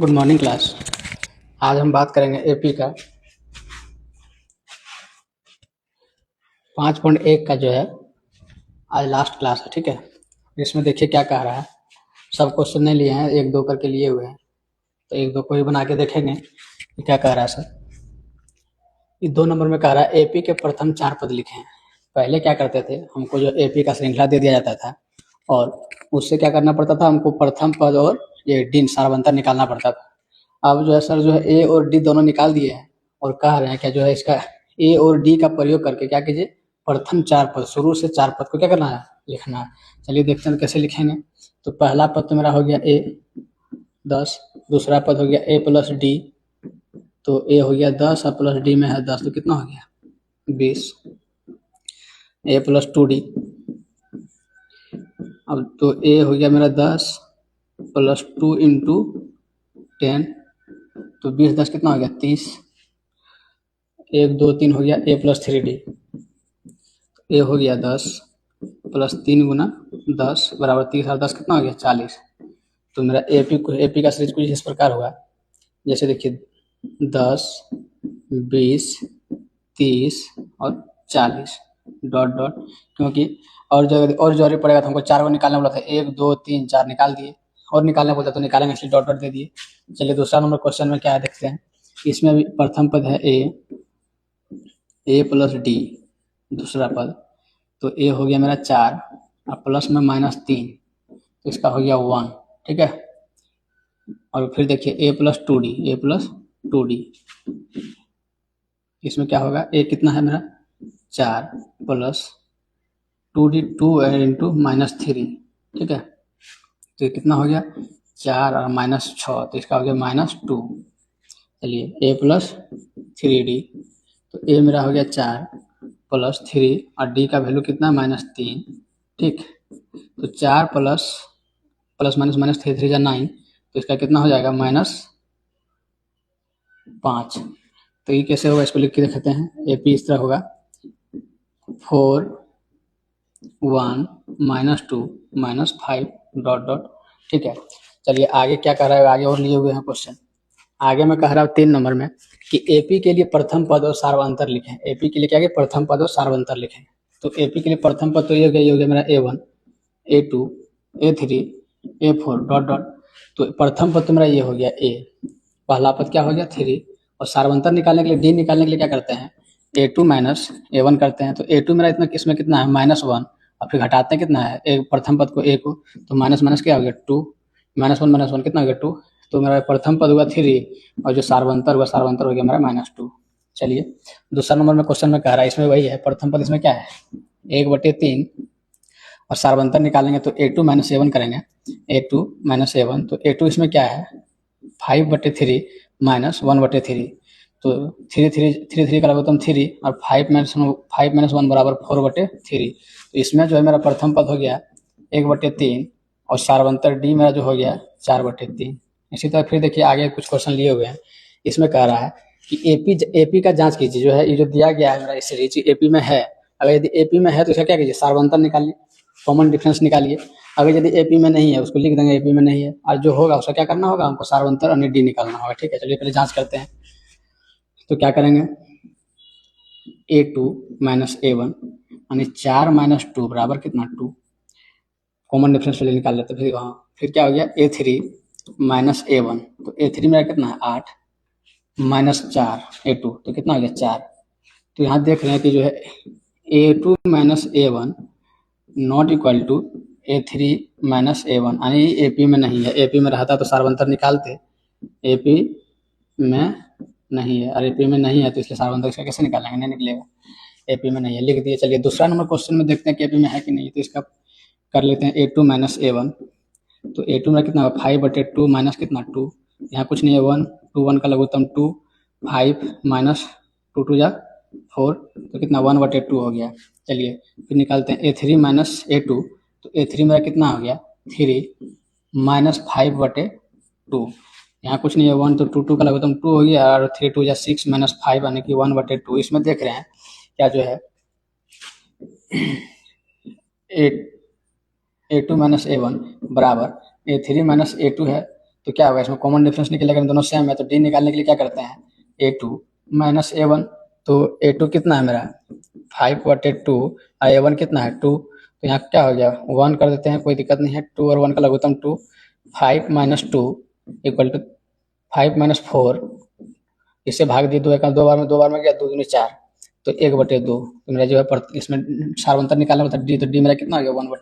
Good morning class. आज हम बात करेंगे एपी का 5.1 का जो है आज लास्ट क्लास है। ठीक है, इसमें देखिए क्या कह रहा है। सब क्वेश्चन नहीं लिए हैं, एक दो करके लिए हुए हैं, तो एक दो को ही बना के देखेंगे कि क्या कह रहा है सर। ये 2 नंबर में कह रहा है एपी के प्रथम 4 पद लिखे हैं। पहले क्या करते थे, हमको जो एपी का श्रृंखला दे दिया जाता था और उससे क्या करना पड़ता था, हमको प्रथम पद और ये डी सारवंतर निकालना पड़ता था। अब जो है सर जो है ए और डी दोनों निकाल दिए हैं और कह रहे हैं क्या जो है इसका ए और डी का प्रयोग करके क्या कीजिए, प्रथम 4 पद, शुरू से 4 पद को क्या करना है, लिखना है। चलिए देखते हैं कैसे लिखेंगे। तो पहला पद तो मेरा हो गया ए 10, दूसरा पद हो गया ए प्लस डी, तो ए हो गया 10 और प्लस डी में है 10, तो कितना हो गया 20। ए प्लस 2d, अब तो ए हो गया मेरा 10 प्लस 2 इंटू 10, तो 20 10 कितना हो गया 30। 1 2 3 हो गया ए प्लस 3d, ए हो गया 10 प्लस 3 गुना 10 बराबर 30 और 10 कितना हो गया 40। तो मेरा एपी का सीरीज कुछ इस प्रकार होगा, जैसे देखिए 10 20 30 और 40 डॉट डॉट, क्योंकि और जो पड़ेगा तो हमको 4 को निकालना बोला था, 1 2 3 4 निकाल दिए, और निकालना बोलता तो निकालेंगे, इसलिए डॉट डॉट दे दिए। चलिए दूसरा नंबर क्वेश्चन में क्या है देखते हैं। इसमें भी प्रथम पद है ए प्लस डी, दूसरा पद तो ए हो गया मेरा 4 और प्लस में -3, तो इसका हो गया 1। ठीक है, और फिर देखिए ए प्लस 2d, इसमें क्या होगा, ए कितना है मेरा 4 प्लस 2d 2 इंटू -3। ठीक है, तो ये कितना हो गया 4 और -6, तो इसका हो गया -2। चलिए ए प्लस 3d, तो ए मेरा हो गया 4 प्लस 3 और डी का वैल्यू कितना -3। ठीक, तो 4 प्लस माइनस 3 3 9, तो इसका कितना हो जाएगा -5। तो ये कैसे होगा, इसको लिख के देखते हैं। ए पी इस तरह होगा 4 1 -2 -5 डॉट डॉट। ठीक है, चलिए आगे क्या कह रहा है, आगे और लिए हुए हैं क्वेश्चन। आगे मैं कह रहा हूँ 3 नंबर में कि एपी के लिए प्रथम पद और सार्वंतर लिखें। एपी के लिए क्या, प्रथम पद और सार्वंतर लिखें। तो एपी के लिए प्रथम पद तो ये हो गया मेरा A1 A2 A3 A4 dot dot. तो प्रथम पद तो मेरा ये हो गया ए, पहला पद क्या हो गया 3, और सार्वंतर निकालने के लिए डी निकालने के लिए क्या करते हैं, A2 माइनस A1 करते हैं। तो A2 मेरा इतना किसमें कितना है -1, और फिर घटाते हैं कितना है एक प्रथम पद को ए को, तो माइनस माइनस क्या हो गया 2, -1 कितना हो गया 2, तो मेरा प्रथम पद हुआ 3 और जो सार्वंतर हो गया मेरा -2। चलिए दूसरा नंबर में क्वेश्चन में कह रहा है, इसमें वही है, प्रथम पद इसमें क्या है 1/3 और सार्वंतर निकालेंगे तो A2 माइनस A1 करेंगे, A2 माइनस A1, तो A2 इसमें क्या है 5/3 माइनस 1/3, तो 3 का लघुत्तम 3 और 5 माइनस 1 बराबर 4/3। तो इसमें जो है मेरा प्रथम पद हो गया 1/3 और सार्वंतर डी मेरा जो हो गया 4/3। इसी तरह फिर देखिए आगे कुछ क्वेश्चन लिए हुए हैं। इसमें कह रहा है कि एपी का जांच कीजिए, जो है ये जो दिया गया है मेरा सीरीज एपी में है, अगर यदि एपी में है तो इसका क्या कीजिए, सार्वंतर निकालिए, कॉमन डिफरेंस निकालिए। अगर यदि एपी में नहीं है उसको लिख देंगे एपी में नहीं है, और जो होगा उसका क्या करना होगा, हमको सार्वंतर और डी निकालना होगा। ठीक है, चलिए पहले जांच करते हैं। तो क्या करेंगे, A2 माइनस A1 यानी 4 माइनस 2 बराबर कितना 2, कॉमन डिफरेंस पहले निकाल लेते फिर। फिर क्या हो गया A3 माइनस A1, तो A3 मेरा कितना है 8 माइनस 4 A2, तो कितना हो गया 4। तो यहाँ देख रहे हैं कि जो है A2 minus A1 not equal to A3 minus A1, यानी एपी में नहीं है। एपी में रहता तो सार्वंतर निकालते, एपी में नहीं है, और एपी में नहीं है तो इसलिए सार्वंतर इसका कैसे निकालेंगे, नहीं निकलेगा, एपी में नहीं है, लिख दिए। चलिए दूसरा नंबर क्वेश्चन में देखते हैं कि एपी में है कि नहीं, तो इसका कर लेते हैं A2 माइनस A1, तो A2 में कितना होगा 5/2 माइनस कितना 2, यहाँ कुछ नहीं है 1, 2 1 का लघुत्तम 2, 5 माइनस 2 2 जा 4, तो कितना 1/2 हो गया। चलिए फिर निकालते हैं A3 माइनस A2, तो A3 मेरा कितना हो गया 3 माइनस 5/2, यहाँ कुछ नहीं है 1, तो 2 2 का लघुत्तम 2 हो गया, और 3 2 जा 6 माइनस 5 यानी कि 1/2। इसमें देख रहे हैं क्या जो है A2 माइनस A1 बराबर A3 माइनस A2 है, तो क्या होगा, इसमें कॉमन डिफरेंस निकलेगा, दोनों सेम है, तो डी निकालने के लिए क्या करते हैं, A2 माइनस A1। तो A2 कितना है मेरा 5/2 और A1 कितना है 2। तो यहाँ क्या हो गया 1 कर देते हैं, कोई दिक्कत नहीं है, 2 और 1 का लघुत्तम 2। 5 माइनस 2 इक्वल टू 5 माइनस 4, इससे भाग दिए, दो बार में गया, 2 दूनी 4, तो 1/2। तो मेरा जो है इसमें सार अंतर निकालना था डी, तो डी मेरा कितना हो गया 1/2।